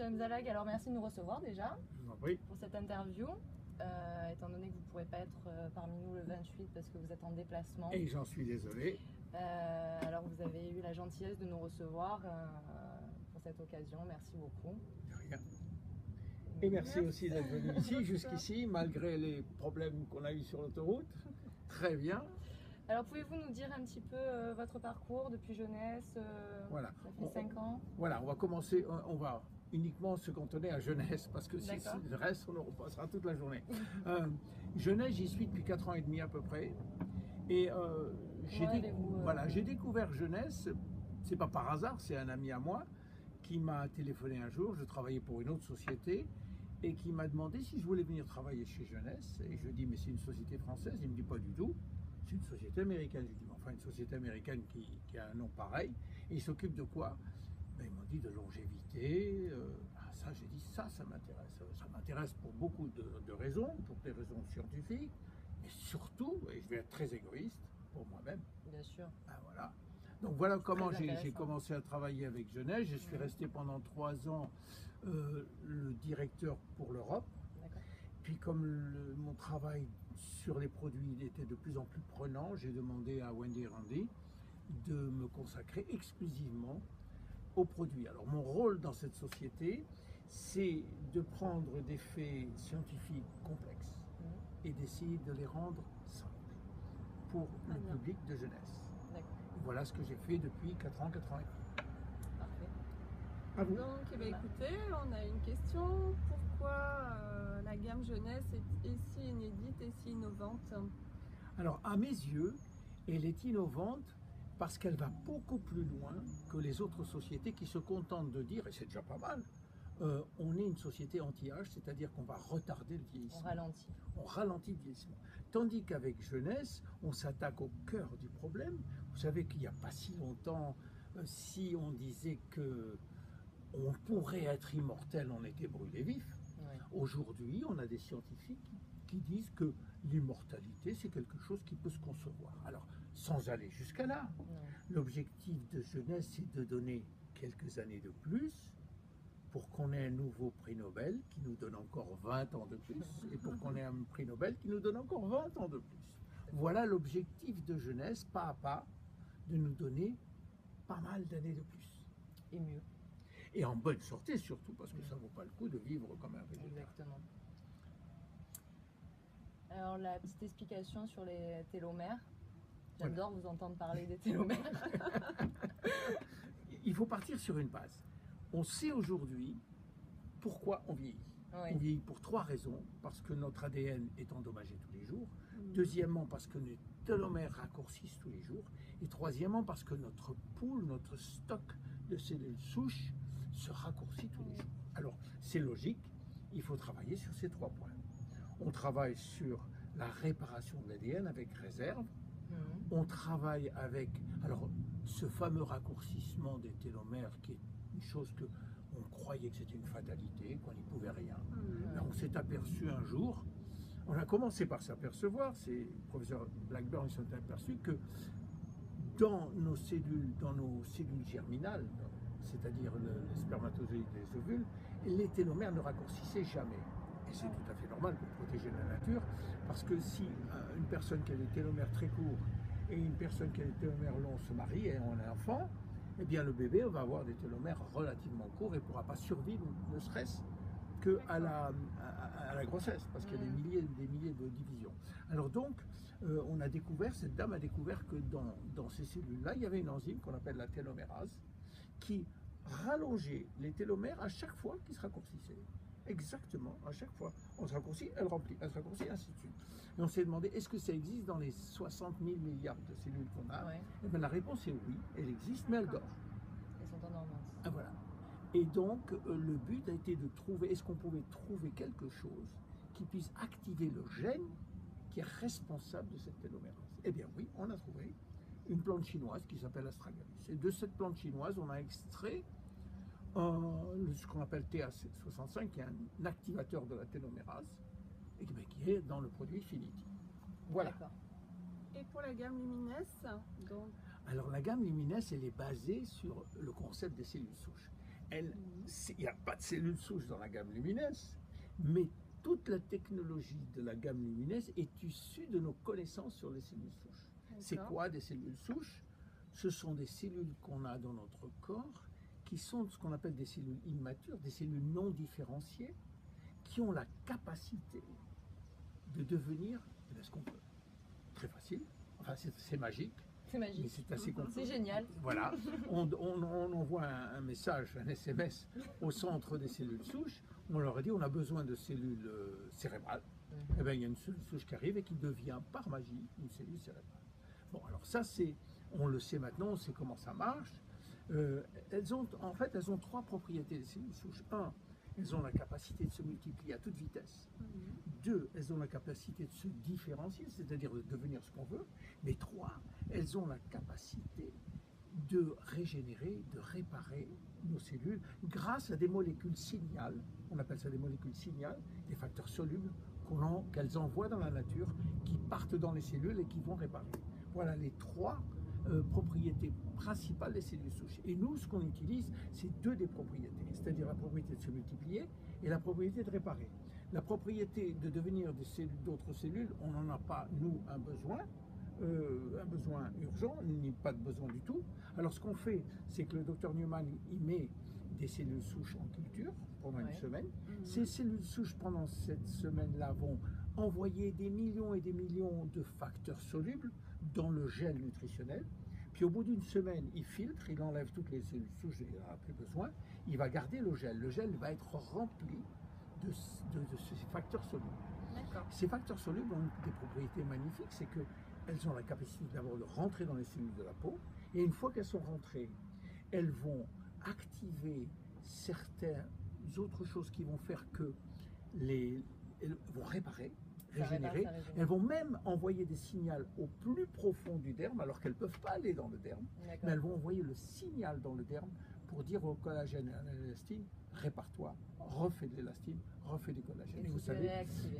Monsieur Mzalag, alors merci de nous recevoir déjà Je vous en prie. pour cette interview. Étant donné que vous ne pourrez pas être parmi nous le 28 parce que vous êtes en déplacement. Et j'en suis désolé. Alors vous avez eu la gentillesse de nous recevoir pour cette occasion. Merci beaucoup. De rien. Et merci aussi d'être venu ici, jusqu'ici, malgré les problèmes qu'on a eus sur l'autoroute. Très bien. Alors pouvez-vous nous dire un petit peu votre parcours depuis jeunesse Voilà. Ça fait 5 ans. Voilà, on va commencer, on va uniquement se cantonner à Jeunesse, parce que si le reste, on en repassera toute la journée. Jeunesse, j'y suis depuis 4 ans et demi à peu près. Et j'ai découvert Jeunesse, c'est pas par hasard, c'est un ami à moi qui m'a téléphoné un jour, je travaillais pour une autre société, et qui m'a demandé si je voulais venir travailler chez Jeunesse. Et je lui ai dit, mais c'est une société française? Il me dit, pas du tout. C'est une société américaine. Je lui ai dit, mais enfin, une société américaine qui a un nom pareil. Et il s'occupe de quoi? Ben, ils m'ont dit de longévité. Ça, j'ai dit, ça m'intéresse. Ça m'intéresse pour beaucoup de raisons, pour des raisons scientifiques, mais surtout, et je vais être très égoïste, pour moi-même. Bien sûr. Ben, voilà. Donc voilà comment j'ai commencé à travailler avec Jeunesse. Je suis resté pendant 3 ans le directeur pour l'Europe. Puis comme mon travail sur les produits était de plus en plus prenant, j'ai demandé à Wendy et Randy de me consacrer exclusivement aux produits. Alors mon rôle dans cette société, c'est de prendre des faits scientifiques complexes et d'essayer de les rendre simples pour le public de Jeunesse. Voilà ce que j'ai fait depuis 4 ans, 4 ans et demi. Parfait. À vous. Donc, écoutez, on a une question. Pourquoi la gamme Jeunesse est si inédite et si innovante? Alors, à mes yeux, elle est innovante parce qu'elle va beaucoup plus loin que les autres sociétés qui se contentent de dire, et c'est déjà pas mal, on est une société anti-âge, c'est-à-dire qu'on va retarder le vieillissement. On ralentit le vieillissement. Tandis qu'avec Jeunesse, on s'attaque au cœur du problème. Vous savez qu'il n'y a pas si longtemps, si on disait que on pourrait être immortel, on était brûlé vif. Oui. Aujourd'hui, on a des scientifiques qui disent que l'immortalité, c'est quelque chose qui peut se concevoir. Alors, sans aller jusqu'à là, l'objectif de Jeunesse, c'est de donner quelques années de plus pour qu'on ait un nouveau prix Nobel qui nous donne encore 20 ans de plus, et pour qu'on ait un prix Nobel qui nous donne encore 20 ans de plus. Voilà l'objectif de Jeunesse, pas à pas, de nous donner pas mal d'années de plus. Et mieux. Et en bonne santé surtout, parce que ça ne vaut pas le coup de vivre comme un végétal. Exactement. Alors la petite explication sur les télomères. J'adore vous entendre parler des télomères. Il faut partir sur une base. On sait aujourd'hui pourquoi on vieillit. Oui. On vieillit pour 3 raisons. Parce que notre ADN est endommagé tous les jours. Deuxièmement, parce que nos télomères raccourcissent tous les jours. Et troisièmement, parce que notre pool, notre stock de cellules souches se raccourcit tous les jours. Alors, c'est logique, il faut travailler sur ces 3 points. On travaille sur la réparation de l'ADN avec réserve. On travaille avec ce fameux raccourcissement des télomères qui est une chose que on croyait que c'était une fatalité, qu'on n'y pouvait rien. Mais on s'est aperçu un jour, on a commencé par s'apercevoir, c'est le professeur Blackburn s'est aperçu que dans nos cellules germinales, c'est-à-dire les spermatozoïdes et les ovules, les télomères ne raccourcissaient jamais. Et c'est tout à fait normal pour protéger la nature, parce que si une personne qui a des télomères très courts et une personne qui a des télomères longs se marient et ont un enfant, eh bien le bébé va avoir des télomères relativement courts et ne pourra pas survivre, ne serait-ce qu'à la grossesse, parce qu'il y a des milliers de divisions. Alors donc, on a découvert, cette dame a découvert que dans ces cellules-là, il y avait une enzyme qu'on appelle la télomérase, qui rallongeait les télomères à chaque fois qu'ils se raccourcissaient. Exactement, à chaque fois. On se raccourcit, elle remplit, elle se raccourcit, ainsi de suite. Et on s'est demandé, est-ce que ça existe dans les 60 000 milliards de cellules qu'on a? Et bien, la réponse est oui, elle existe, mais elle dort. Elles sont en dormance. Ah, voilà. Et donc, le but a été de trouver, est-ce qu'on pouvait trouver quelque chose qui puisse activer le gène qui est responsable de cette télomérase? Eh bien oui, on a trouvé une plante chinoise qui s'appelle Astragalus. Et de cette plante chinoise, on a extrait ce qu'on appelle TA65, qui est un activateur de la télomérase, et qui est dans le produit Finity. Voilà. Et pour la gamme Luminesse, donc... Alors la gamme Luminesse, elle est basée sur le concept des cellules souches. il n'y a pas de cellules souches dans la gamme Lumineuse, mais toute la technologie de la gamme Lumineuse est issue de nos connaissances sur les cellules souches. C'est quoi des cellules souches? Ce sont des cellules qu'on a dans notre corps qui sont ce qu'on appelle des cellules immatures, des cellules non différenciées, qui ont la capacité de devenir ce qu'on veut. Très facile, enfin c'est magique. C'est magique. C'est assez compliqué. C'est génial. Voilà, on envoie un message, un SMS au centre des cellules souches. On leur a dit on a besoin de cellules cérébrales. Et bien il y a une cellule souche qui arrive et qui devient par magie une cellule cérébrale. Bon, alors ça on le sait maintenant, on sait comment ça marche. Elles ont trois propriétés les cellules souches. Un, elles ont la capacité de se multiplier à toute vitesse. Deux, elles ont la capacité de se différencier, c'est-à-dire de devenir ce qu'on veut. Mais trois, elles ont la capacité de régénérer, de réparer nos cellules grâce à des molécules signales, on appelle ça des molécules signales, des facteurs solubles qu'elles envoient dans la nature, qui partent dans les cellules et qui vont réparer. Voilà les trois propriétés principales des cellules souches. Et nous, ce qu'on utilise, c'est deux des propriétés, c'est-à-dire la propriété de se multiplier et la propriété de réparer. La propriété de devenir d'autres cellules, on n'en a pas, nous, un besoin urgent, ni pas de besoin du tout. Alors ce qu'on fait, c'est que le docteur Newman, il met des cellules souches en culture pendant une semaine. Ces cellules souches, pendant cette semaine-là, vont envoyer des millions et des millions de facteurs solubles dans le gel nutritionnel. Puis au bout d'une semaine, il filtre, il enlève toutes les cellules souches, il n'en a plus besoin. Il va garder le gel. Le gel va être rempli de ces facteurs solubles. Ces facteurs solubles ont des propriétés magnifiques, c'est qu'elles ont la capacité d'abord de rentrer dans les cellules de la peau, et une fois qu'elles sont rentrées, elles vont activer certaines autres choses qui vont faire que elles vont réparer, régénérer. Elles vont même envoyer des signaux au plus profond du derme, alors qu'elles ne peuvent pas aller dans le derme, mais elles vont envoyer le signal dans le derme pour dire au collagène et à l'élastine, répare-toi, refais de l'élastine, refais du collagène. Et vous savez,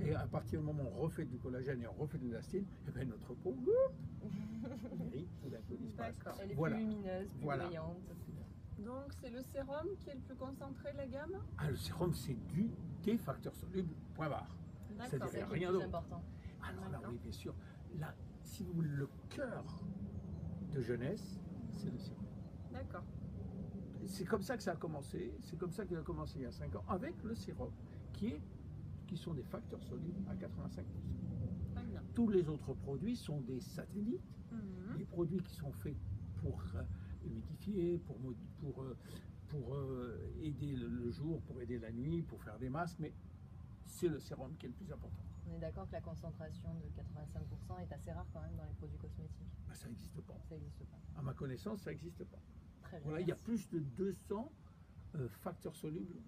et à partir du moment où on refait du collagène et on refait de l'élastine, et bien notre peau, guérit, tout d'un coup, disparaît. Elle est plus lumineuse, plus brillante. Donc c'est le sérum qui est le plus concentré de la gamme? Le sérum, c'est des facteurs solubles, point barre. C'est-à-dire rien d'autre. Alors là, oui, bien sûr. Là, si vous voulez, le cœur de jeunesse, c'est le sérum. D'accord. C'est comme ça que ça a commencé. C'est comme ça qu'il a commencé il y a 5 ans, avec le sérum, qui sont des facteurs solubles à 85%. Tous les autres produits sont des satellites, des produits qui sont faits pour humidifier, pour aider le jour, pour aider la nuit, pour faire des masques, mais c'est le sérum qui est le plus important. On est d'accord que la concentration de 85% est assez rare quand même dans les produits cosmétiques. Ça n'existe pas. Ça n'existe pas. À ma connaissance, ça n'existe pas. Très bien. Voilà, il y a plus de 200 facteurs solubles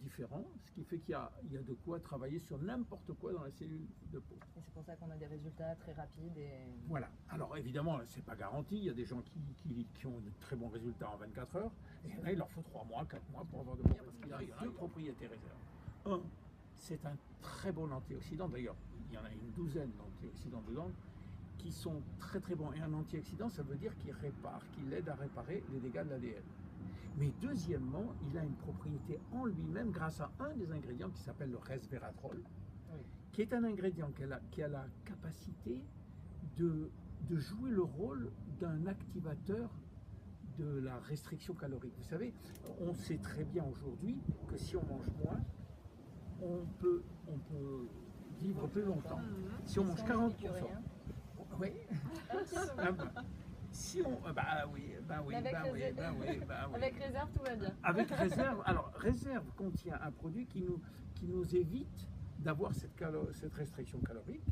différents, ce qui fait qu'il y a de quoi travailler sur n'importe quoi dans la cellule de peau. Et c'est pour ça qu'on a des résultats très rapides. Voilà. Alors évidemment, c'est pas garanti. Il y a des gens qui ont de très bons résultats en 24 heures, et il y en a, il leur faut 3 mois, 4 mois pour avoir de bons, parce qu'il y a deux propriétés réserves. Un, c'est un très bon antioxydant. D'ailleurs, il y en a une douzaine d'antioxydants dedans qui sont très très bons. Et un antioxydant, ça veut dire qu'il répare, qu'il aide à réparer les dégâts de l'ADN. Mais deuxièmement, il a une propriété en lui-même grâce à un des ingrédients qui s'appelle le resveratrol, qui est un ingrédient qui a la capacité de jouer le rôle d'un activateur de la restriction calorique. Vous savez, on sait très bien aujourd'hui que si on mange moins, on peut vivre plus longtemps. Si on mange 40%, oui. Si on, Avec réserve, tout va bien. Avec réserve, alors réserve contient un produit qui nous évite d'avoir cette restriction calorique.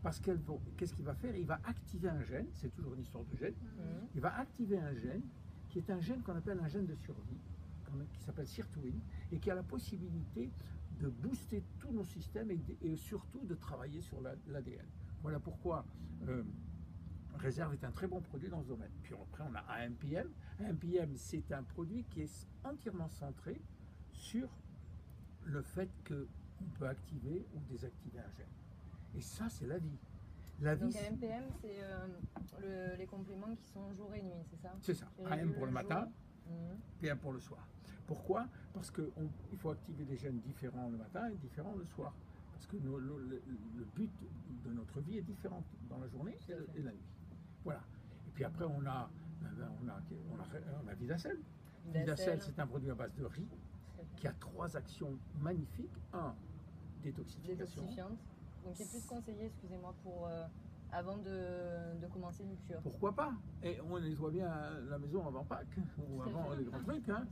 Parce qu'est-ce qu'il va faire? Il va activer un gène, c'est toujours une histoire de gène. Il va activer un gène qui est un gène qu'on appelle un gène de survie, qui s'appelle sirtuine, et qui a la possibilité de booster tous nos systèmes et surtout de travailler sur l'ADN. Voilà pourquoi Réserve est un très bon produit dans ce domaine. Puis après, on a AMPM. AMPM, c'est un produit qui est entièrement centré sur le fait qu'on peut activer ou désactiver un gène. Et ça, c'est la vie. Donc AMPM, c'est les compléments qui sont jour et nuit, c'est ça? C'est ça. AM pour le matin, PM pour le soir. Pourquoi? Parce qu'il faut activer des gènes différents le matin et différents le soir. Parce que le but de notre vie est différent dans la journée et la nuit. Voilà. Et puis après, on a Vidacel. Vidacel, c'est un produit à base de riz qui a 3 actions magnifiques. 1, détoxification. Détoxifiante. Donc, il est plus conseillé, excusez-moi, pour avant de commencer une cure. Pourquoi pas? Et on nettoie bien la maison avant Pâques ou avant les grands trucs. Hein.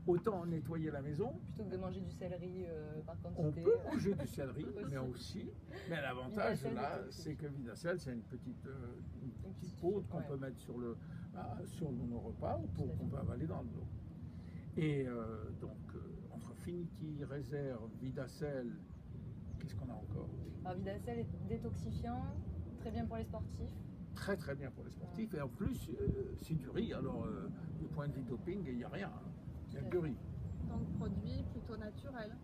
Autant nettoyer la maison. Plutôt que de manger du céleri par quantité. On peut manger du céleri, mais l'avantage là, c'est que Vidacel, c'est une petite poudre qu'on peut mettre sur nos repas ou qu'on peut avaler dans l'eau. Et donc, entre Finity, Réserve, Vidacel, qu'est-ce qu'on a encore? Alors, Vidacel est détoxifiant, très bien pour les sportifs. Très très bien pour les sportifs. Et en plus, c'est du riz. Alors, du point de vue doping, il n'y a rien. Il y a du riz. Donc, produit plutôt naturel.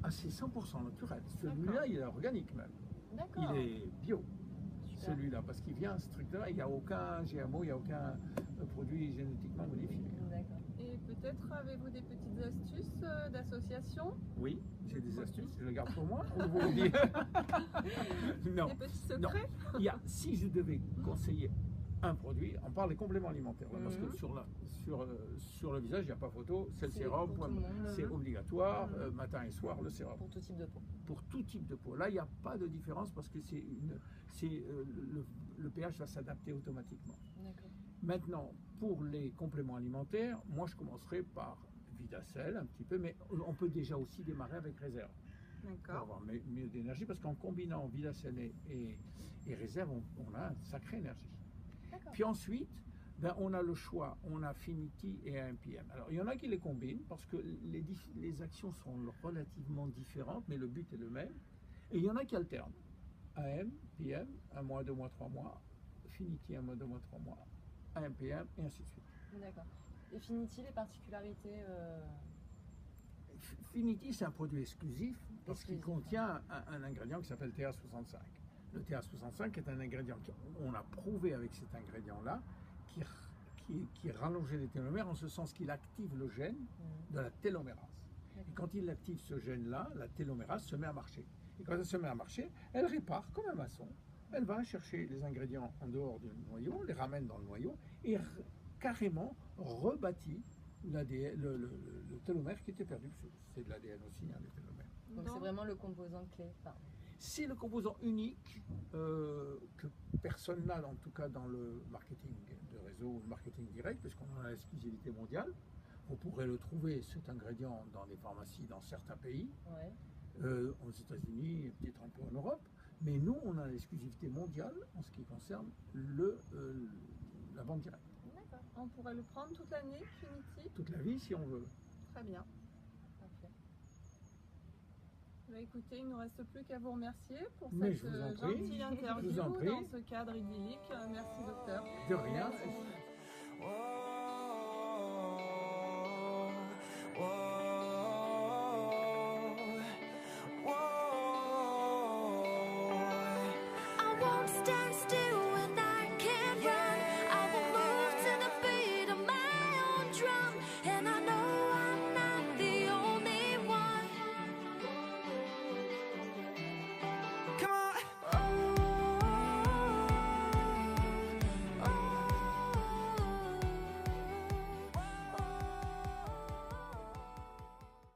Ah, c'est 100% naturel. Celui-là, il est organique même. D'accord. Il est bio. Super. Celui-là, parce qu'il vient strictement, il n'y a aucun GMO, il n'y a aucun produit génétiquement modifié. D'accord. Et peut-être avez-vous des petites astuces d'association? Oui, j'ai des astuces, je les garde pour moi, ou vous le dites? Non. Des petits secrets? Non. Si je devais conseiller un produit, on parle des compléments alimentaires, là, parce que sur le visage, il n'y a pas photo, c'est le sérum, c'est obligatoire, matin et soir, le sérum. Pour tout type de peau. Pour tout type de peau. Là, il n'y a pas de différence parce que le pH va s'adapter automatiquement. D'accord. Maintenant, pour les compléments alimentaires, moi je commencerai par Vidacel un petit peu, mais on peut déjà aussi démarrer avec Réserve. Pour avoir mieux d'énergie, parce qu'en combinant Vidacel et Réserve, on a une sacrée énergie. Puis ensuite, on a le choix, on a Finity et AMPM. Alors il y en a qui les combinent parce que les actions sont relativement différentes, mais le but est le même. Et il y en a qui alternent. AM, PM, 1 mois, 2 mois, 3 mois, Finity 1 mois, 2 mois, 3 mois, AMPM, et ainsi de suite. D'accord. Et Finity, les particularités Finity, c'est un produit exclusif parce qu'il contient un ingrédient qui s'appelle TA65. Le TA65 est un ingrédient qu'on a prouvé avec cet ingrédient-là qui rallongeait les télomères en ce sens qu'il active le gène de la télomérase. Et quand il active ce gène-là, la télomérase se met à marcher. Et quand elle se met à marcher, elle répare comme un maçon. Elle va chercher les ingrédients en dehors du noyau, les ramène dans le noyau et carrément rebâtit le télomère qui était perdu. C'est de l'ADN aussi, hein, les télomères. Donc c'est vraiment le composant clé. C'est le composant unique que personne n'a, en tout cas dans le marketing de réseau ou le marketing direct, puisqu'on a l'exclusivité mondiale. Vous pourrez le trouver, cet ingrédient, dans les pharmacies dans certains pays, aux États-Unis, peut-être un peu en Europe. Mais nous, on a l'exclusivité mondiale en ce qui concerne la vente directe. D'accord. On pourrait le prendre toute l'année, Finity? Toute la vie, si on veut. Très bien. Parfait. Écoutez, il ne nous reste plus qu'à vous remercier pour cette gentille interview dans ce cadre idyllique. Merci, docteur. De rien.